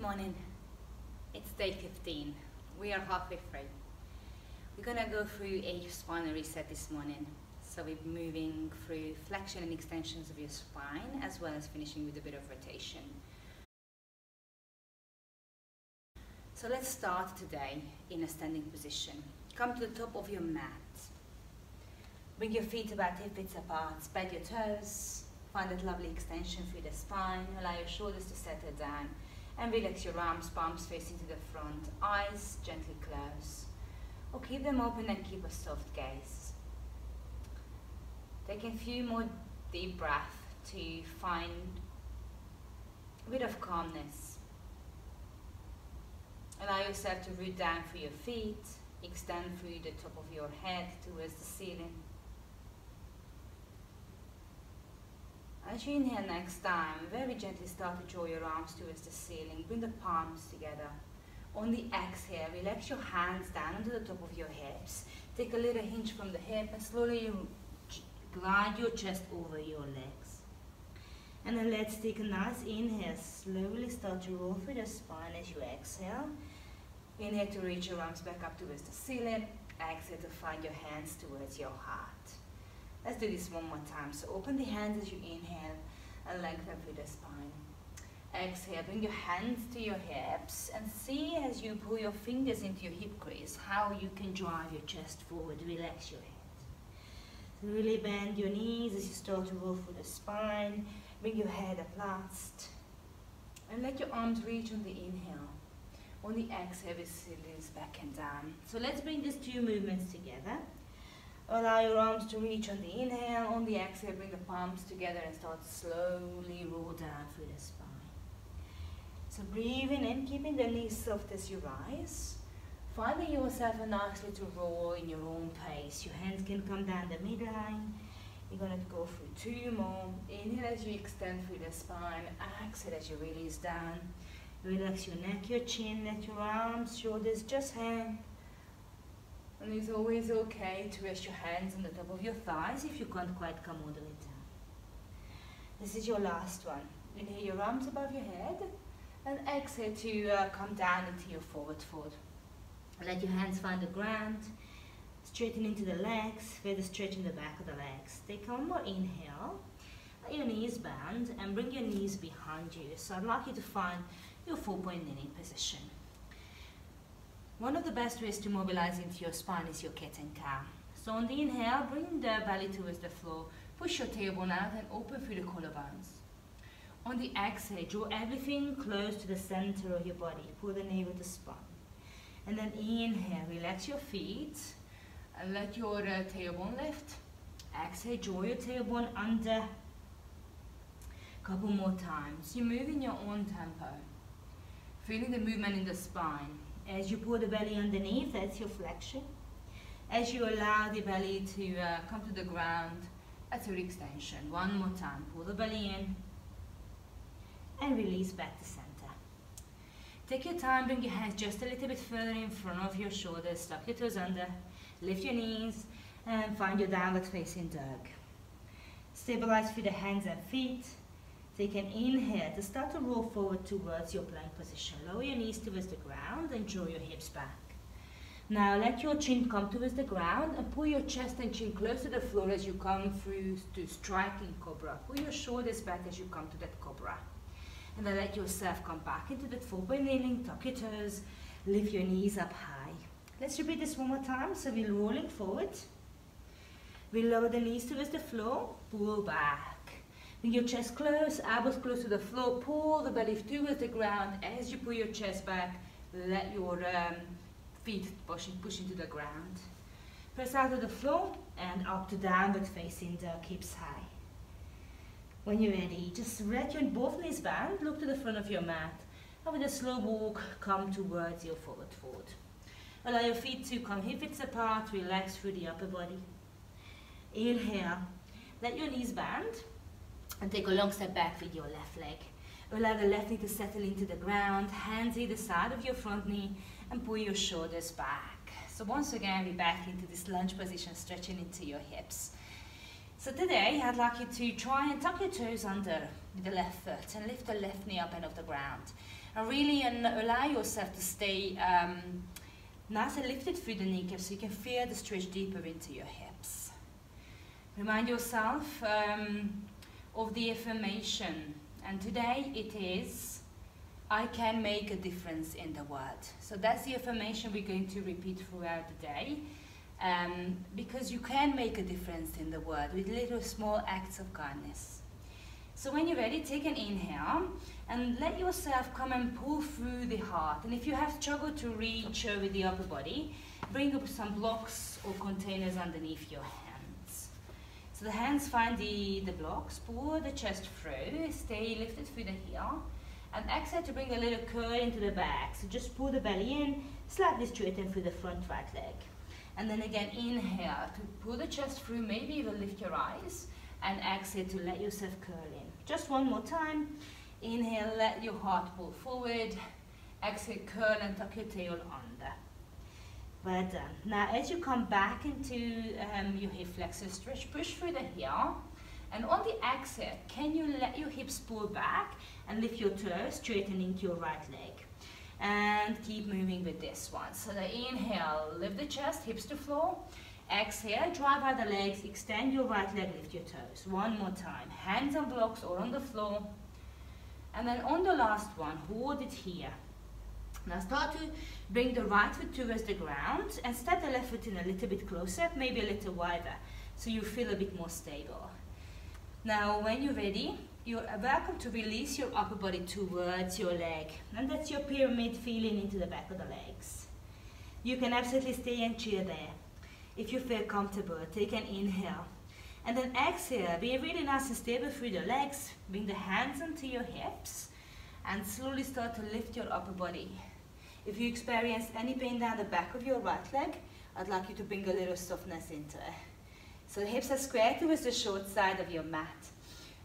morning. It's day 15. We are halfway through. We're gonna go through a spinal reset this morning. So we're moving through flexion and extensions of your spine, as well as finishing with a bit of rotation. So let's start today in a standing position. Come to the top of your mat. Bring your feet about hip width apart, spread your toes, find that lovely extension through the spine, allow your shoulders to settle down, and relax your arms, palms facing to the front, eyes gently close, or keep them open and keep a soft gaze. Take a few more deep breaths to find a bit of calmness. Allow yourself to root down through your feet, extend through the top of your head towards the ceiling. As you inhale next time, very gently start to draw your arms towards the ceiling. Bring the palms together. On the exhale, relax your hands down onto the top of your hips. Take a little hinge from the hip and slowly glide your chest over your legs. And then let's take a nice inhale. Slowly start to roll through the spine as you exhale. Inhale to reach your arms back up towards the ceiling. Exhale to find your hands towards your heart. Let's do this one more time. So open the hands as you inhale and lengthen through the spine. Exhale, bring your hands to your hips and see as you pull your fingers into your hip crease how you can drive your chest forward. Relax your head. Really bend your knees as you start to roll through the spine. Bring your head up last. And let your arms reach on the inhale. On the exhale, release back and down. So let's bring these two movements together. Allow your arms to reach on the inhale. On the exhale, bring the palms together and start slowly roll down through the spine. So breathing in, keeping the knees soft as you rise. Finding yourself a nice little roll in your own pace. Your hands can come down the midline. You're going to go through two more. Inhale as you extend through the spine. Exhale as you release down. Relax your neck, your chin, let your arms, shoulders just hang. And it's always okay to rest your hands on the top of your thighs if you can't quite come all the way down. This is your last one. Inhale your arms above your head and exhale to come down into your forward fold. Let your hands find the ground. Straighten into the legs, further stretch in the back of the legs. Take one more inhale. Let your knees bend and bring your knees behind you. So I'd like you to find your 4-point kneeling position. One of the best ways to mobilize into your spine is your cat and cow. So on the inhale, bring the belly towards the floor, push your tailbone out and open through the collarbones. On the exhale, draw everything close to the center of your body, pull the navel to spine. And then inhale, relax your feet and let your tailbone lift. Exhale, draw your tailbone under. Couple more times. You move in your own tempo, feeling the movement in the spine. As you pull the belly underneath, that's your flexion. As you allow the belly to come to the ground, that's your extension. One more time, pull the belly in and release back to center. Take your time, bring your hands just a little bit further in front of your shoulders, tuck your toes under, lift your knees and find your downward facing dog. Stabilize through the hands and feet. Take an inhale to start to roll forward towards your plank position. Lower your knees towards the ground and draw your hips back. Now let your chin come towards the ground and pull your chest and chin close to the floor as you come through to striking cobra. Pull your shoulders back as you come to that cobra. And then let yourself come back into that 4-point kneeling, tuck your toes, lift your knees up high. Let's repeat this one more time. So we're rolling forward. We lower the knees towards the floor, pull back. Bring your chest close, elbows close to the floor, pull the belly towards the ground. As you pull your chest back, let your feet push into the ground. Press out of the floor and up to downward facing dog, hips high. When you're ready, just let your both knees bend, look to the front of your mat, and with a slow walk, come towards your forward fold. Allow your feet to come hip width apart, relax through the upper body. Inhale, let your knees bend. And take a long step back with your left leg. Allow the left knee to settle into the ground, hands either side of your front knee, and pull your shoulders back. So once again, we're back into this lunge position, stretching into your hips. So today, I'd like you to try and tuck your toes under with the left foot and lift the left knee up and off the ground. And really allow yourself to stay nice and lifted through the kneecaps so you can feel the stretch deeper into your hips. Remind yourself of the affirmation, and today it is, I can make a difference in the world. So that's the affirmation we're going to repeat throughout the day, because you can make a difference in the world with little small acts of kindness. So when you're ready, take an inhale and let yourself come and pull through the heart. And if you have struggled to reach with the upper body, bring up some blocks or containers underneath your hands. So the hands find the blocks, pull the chest through, stay lifted through the heel, and exhale to bring a little curl into the back. So just pull the belly in, slightly straighten through the front right leg. And then again, inhale to pull the chest through, maybe even lift your eyes, and exhale to let yourself curl in. Just one more time. Inhale, let your heart pull forward. Exhale, curl and tuck your tail under. Well done. Now as you come back into your hip flexor stretch, push through the heel. And on the exhale, can you let your hips pull back and lift your toes, straightening to your right leg. And keep moving with this one. So the inhale, lift the chest, hips to floor. Exhale, drive out the legs, extend your right leg, lift your toes. One more time, hands on blocks or on the floor. And then on the last one, hold it here. Now start to bring the right foot towards the ground and step the left foot in a little bit closer, maybe a little wider, so you feel a bit more stable. Now when you're ready, you're welcome to release your upper body towards your leg. And that's your pyramid feeling into the back of the legs. You can absolutely stay and chill there. If you feel comfortable, take an inhale. And then exhale, be really nice and stable through the legs. Bring the hands onto your hips and slowly start to lift your upper body. If you experience any pain down the back of your right leg, I'd like you to bring a little softness into it. So the hips are square towards the short side of your mat.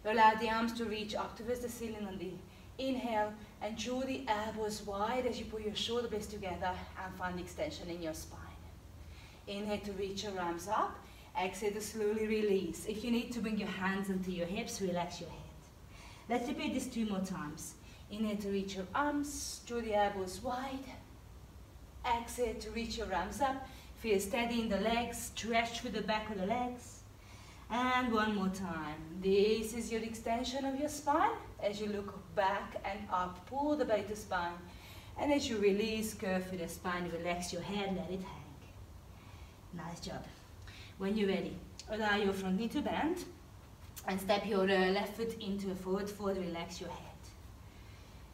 Allow the arms to reach up towards the ceiling on the inhale and draw the elbows wide as you pull your shoulder blades together and find extension in your spine. Inhale to reach your arms up. Exhale to slowly release. If you need to bring your hands onto your hips, relax your head. Let's repeat this 2 more times. Inhale to reach your arms, draw the elbows wide. Exhale to reach your arms up. Feel steady in the legs, stretch through the back of the legs. And one more time. This is your extension of your spine. As you look back and up, pull the belly to spine. And as you release, curve through the spine, relax your head, let it hang. Nice job. When you're ready, allow your front knee to bend and step your left foot into a forward fold, relax your head.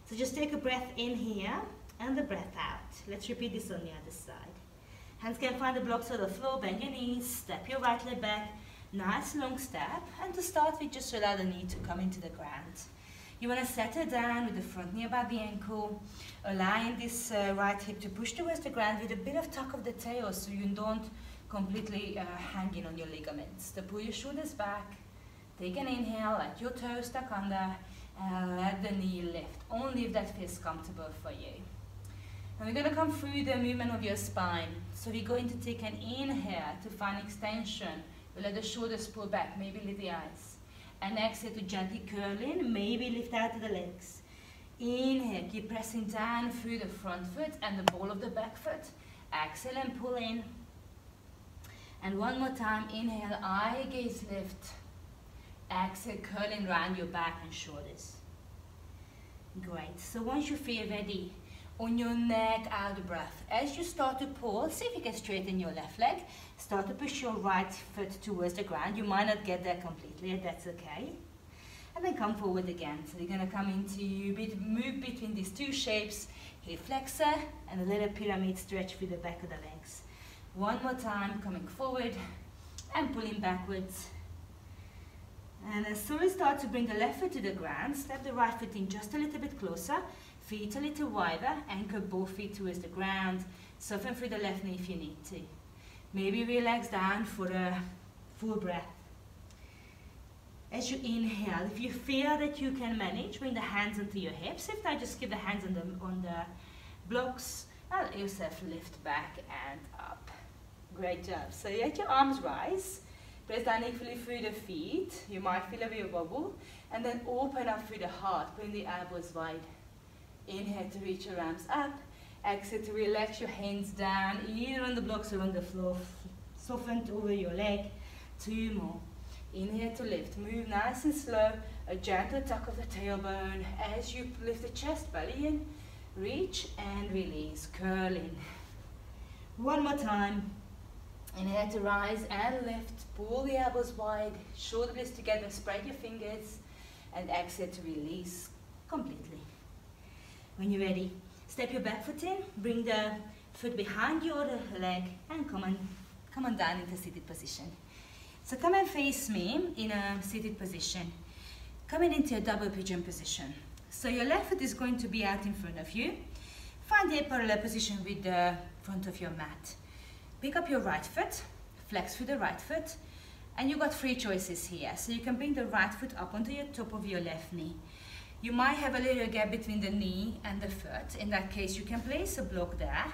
So just take a breath in here and the breath out. Let's repeat this on the other side. Hands can find the blocks on the floor, bend your knees, step your right leg back, nice long step. And to start with, just allow the knee to come into the ground. You want to settle down with the front knee above the ankle, allowing this right hip to push towards the ground with a bit of tuck of the tail so you don't completely hanging on your ligaments. So pull your shoulders back, take an inhale, let your toes tuck under, and let the knee lift, only if that feels comfortable for you. And we're going to come through the movement of your spine. So we're going to take an inhale to find extension. We'll let the shoulders pull back, maybe lift the eyes. And exhale to gently curl in, maybe lift out the legs. Inhale, keep pressing down through the front foot and the ball of the back foot. Exhale and pull in. And one more time, inhale, eye gaze lift. Exhale, curling around your back and shoulders. Great. So once you feel ready, on your neck, out the breath. As you start to pull, see if you can straighten your left leg. Start to push your right foot towards the ground. You might not get there completely, that's okay. And then come forward again. So you're going to come into, move between these 2 shapes, hip flexor and a little pyramid stretch through the back of the legs. One more time, coming forward and pulling backwards. And then slowly start to bring the left foot to the ground, step the right foot in just a little bit closer, feet a little wider, anchor both feet towards the ground, soften through the left knee if you need to. Maybe relax down for a full breath. As you inhale, if you feel that you can manage, bring the hands onto your hips. If not, just keep the hands on the blocks, and let yourself lift back and up. Great job. So you let your arms rise. Press down equally through the feet. You might feel a bit of wobble. And then open up through the heart, putting the elbows wide. Inhale to reach your arms up. Exhale to relax your hands down, either on the blocks or on the floor. Soften over your leg. 2 more. Inhale to lift. Move nice and slow. A gentle tuck of the tailbone as you lift the chest, belly in. Reach and release. Curl in. 1 more time. Inhale to rise and lift. Pull the elbows wide. Shoulder blades together. Spread your fingers. And exhale to release completely. When you're ready, step your back foot in. Bring the foot behind your leg and come on down into seated position. So come and face me in a seated position. Coming into a double pigeon position. So your left foot is going to be out in front of you. Find a parallel position with the front of your mat. Pick up your right foot, flex through the right foot, and you've got 3 choices here. So you can bring the right foot up onto your top of your left knee. You might have a little gap between the knee and the foot. In that case, you can place a block there,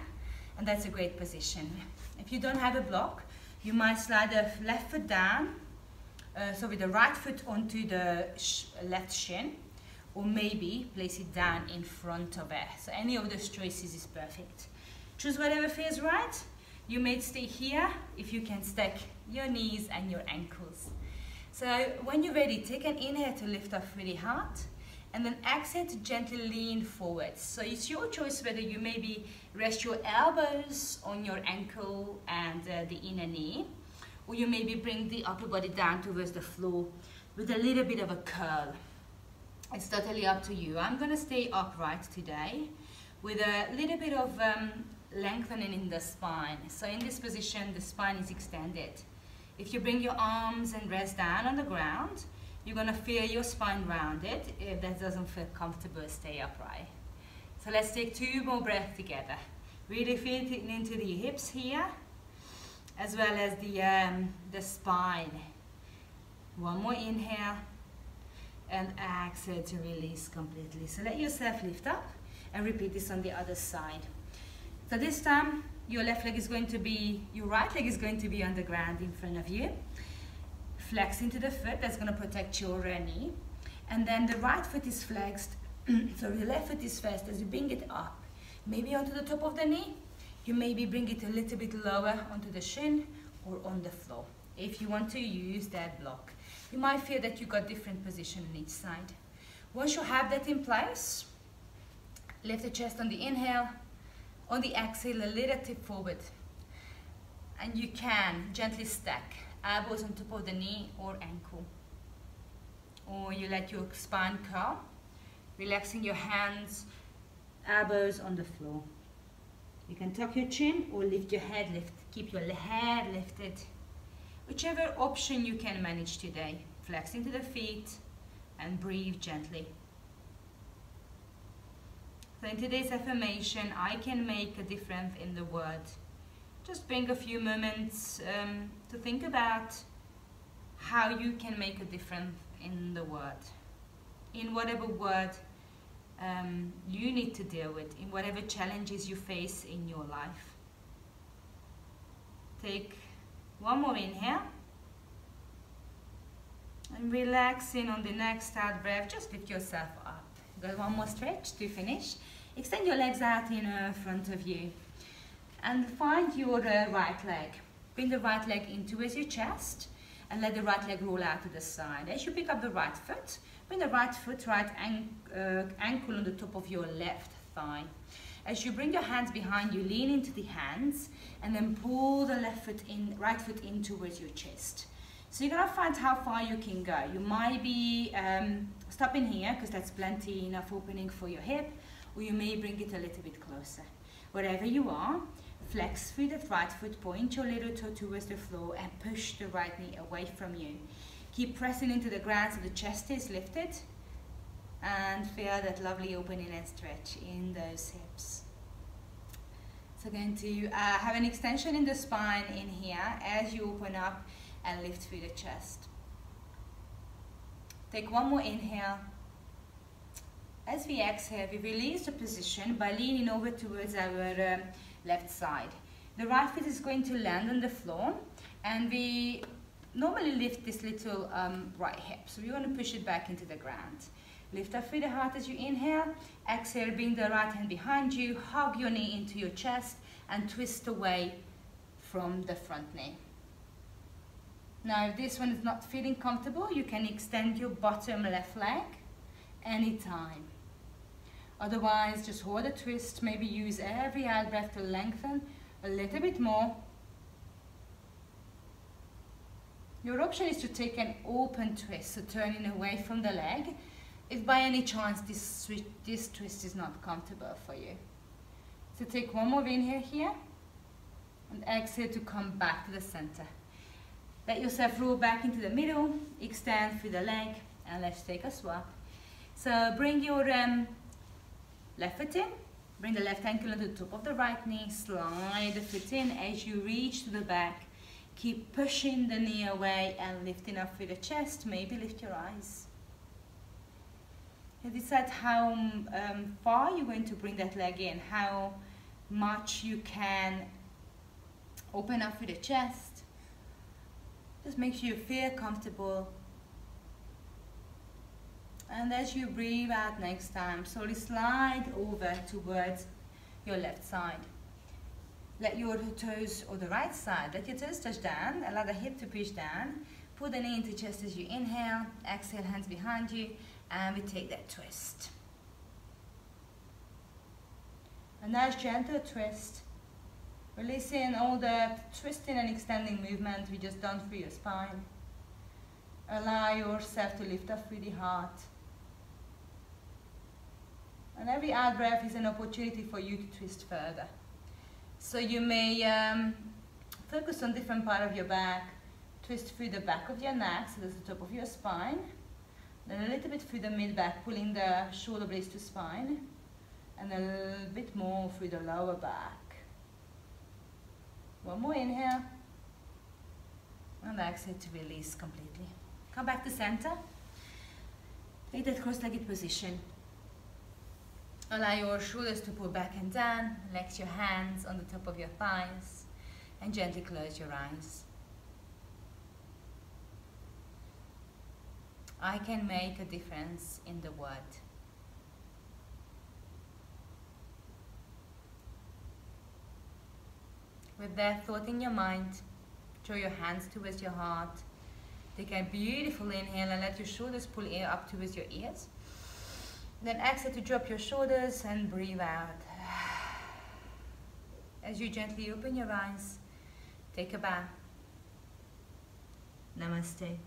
and that's a great position. If you don't have a block, you might slide the left foot down, so with the right foot onto the left shin, or maybe place it down in front of it. So any of those choices is perfect. Choose whatever feels right. You may stay here if you can stack your knees and your ankles. So when you're ready, take an inhale to lift off really hard, and then exhale to gently lean forward. So it's your choice whether you maybe rest your elbows on your ankle and the inner knee, or you maybe bring the upper body down towards the floor with a little bit of a curl. It's totally up to you. I'm gonna stay upright today with a little bit of lengthening in the spine. So in this position, the spine is extended. If you bring your arms and rest down on the ground, you're gonna feel your spine rounded. If that doesn't feel comfortable, stay upright. So let's take 2 more breaths together. Really feel it into the hips here, as well as the spine. 1 more inhale, and exhale to release completely. So let yourself lift up, and repeat this on the other side. So this time, your left leg is going to be, your right leg is going to be on the ground in front of you. Flex into the foot, that's going to protect your knee. And then the right foot is flexed, so the left foot is first. As you bring it up, maybe onto the top of the knee, you maybe bring it a little bit lower onto the shin or on the floor. If you want to use that block, you might feel that you got different position on each side. Once you have that in place, lift the chest on the inhale, on the exhale, a little tip forward. And you can gently stack elbows on top of the knee or ankle. Or you let your spine curl, relaxing your hands, elbows on the floor. You can tuck your chin or lift your head, keep your head lifted. Whichever option you can manage today. Flex into the feet and breathe gently. So in today's affirmation, I can make a difference in the world. Just bring a few moments to think about how you can make a difference in the world. In whatever world you need to deal with, in whatever challenges you face in your life. Take 1 more inhale. And relaxing on the next out breath, just lift yourself up. Got 1 more stretch to finish. Extend your legs out in front of you. And find your right leg. Bring the right leg in towards your chest and let the right leg roll out to the side. As you pick up the right foot, bring the right foot, ankle on the top of your left thigh. As you bring your hands behind you, lean into the hands and then pull the right foot in towards your chest. So you're gonna find how far you can go. You might be stopping here because that's plenty enough opening for your hip, or you may bring it a little bit closer. Wherever you are, flex through the right foot, point your little toe towards the floor and push the right knee away from you. Keep pressing into the ground so the chest is lifted and feel that lovely opening and stretch in those hips. So going to have an extension in the spine in here as you open up and lift through the chest. Take 1 more inhale. As we exhale, we release the position by leaning over towards our left side. The right foot is going to land on the floor, and we normally lift this little right hip. So we want to push it back into the ground. Lift up through the heart as you inhale. Exhale, bring the right hand behind you, hug your knee into your chest and twist away from the front knee. Now if this one is not feeling comfortable, you can extend your bottom left leg anytime. Otherwise, just hold a twist, maybe use every out breath to lengthen a little bit more. Your option is to take an open twist, so turning away from the leg, if by any chance this twist is not comfortable for you. So take one more inhale here, and exhale to come back to the center. Let yourself roll back into the middle, extend through the leg, and let's take a swap. So bring your left foot in, bring the left ankle to the top of the right knee, slide the foot in as you reach to the back. Keep pushing the knee away and lifting up through the chest, maybe lift your eyes. And decide how far you're going to bring that leg in, how much you can open up through the chest. Just make sure you feel comfortable. And as you breathe out next time, slowly slide over towards your left side. Let your toes, or the right side, let your toes touch down, allow the hip to push down. Pull the knee into chest as you inhale, exhale, hands behind you, and we take that twist. A nice gentle twist, releasing all the twisting and extending movement we just done through your spine. Allow yourself to lift up through the heart. And every out breath is an opportunity for you to twist further. So you may focus on different part of your back, twist through the back of your neck, so that's the top of your spine. Then a little bit through the mid-back, pulling the shoulder blades to spine. And a little bit more through the lower back. One more inhale. And exhale to release completely. Come back to center. Take that cross-legged position. Allow your shoulders to pull back and down. Relax your hands on the top of your thighs. And gently close your eyes. I can make a difference in the world. With that thought in your mind, draw your hands towards your heart. Take a beautiful inhale and let your shoulders pull air up towards your ears. Then exhale to drop your shoulders and breathe out. As you gently open your eyes, take a bow. Namaste.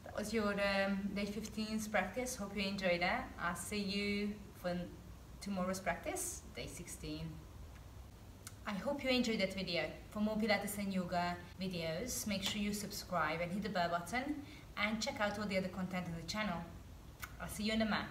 That was your day 15's practice. Hope you enjoyed that. I'll see you for tomorrow's practice, day 16. I hope you enjoyed that video. For more Pilates and yoga videos, make sure you subscribe and hit the bell button and check out all the other content on the channel. I'll see you on the mat.